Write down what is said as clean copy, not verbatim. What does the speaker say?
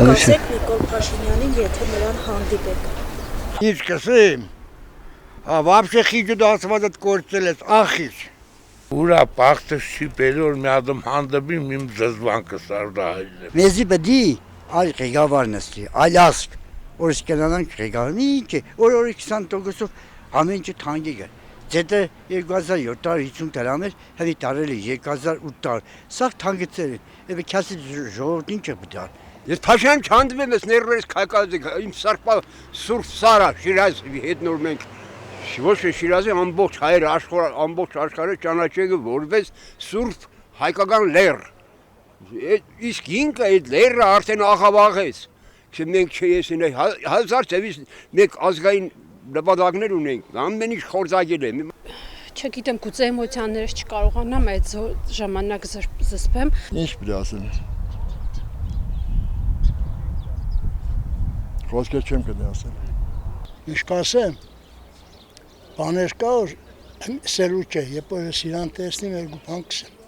կասեք Նիկոլ Փաշինյանին, եթե նրան հանդիպեք։ Ինչ կասեմ, вообще խիճը դասված այդ կործել ես, ախիչ։ Ուրա պախտը շիպելով մի ադմ հանդիպի իմ զզվանքը սարդահայլը։ Մեզի պետք այլ ղեկավար նստի, այլ ասկ, որ սկենանանք ղեկավարն ինչ է, որ 20%-ով ամեն ինչ թանկի գա։ Ձեթը 2750 դրամ էր, հետի տարել է 2800 դար։ Սա թանկեցել է, եւ քասի ժողովուրդ ինչ է բդալ։ Ես Փաշյան չհանդիպեմ, ես ներվերս քայքած իմ սարպա Սուրբ Սարա Շիրազի հետ նոր մենք ոչ թե Շիրազի ամբողջ հայեր ամբողջ աշխարհը ճանաչել որպես Սուրբ հայկական լեռ։ Իսկ ինքը այդ լեռը արդեն աղավաղեց։ Մենք չեսին 1000 ծևից մեկ ազգային նպատակներ ունենք, ամեն ինչ խորձակել է։ Չգիտեմ, գուցե էմոցիաներս չկարողանամ այդ ժամանակ զսպեմ։ Ինչ պիտի ասեմ։ Խոսքեր չեմ կդի ասել։ Ինչ կասեմ, բաներ կա, որ սելուկ է, երբ որ ես իրան տեսնեմ, երկու բան կսեմ։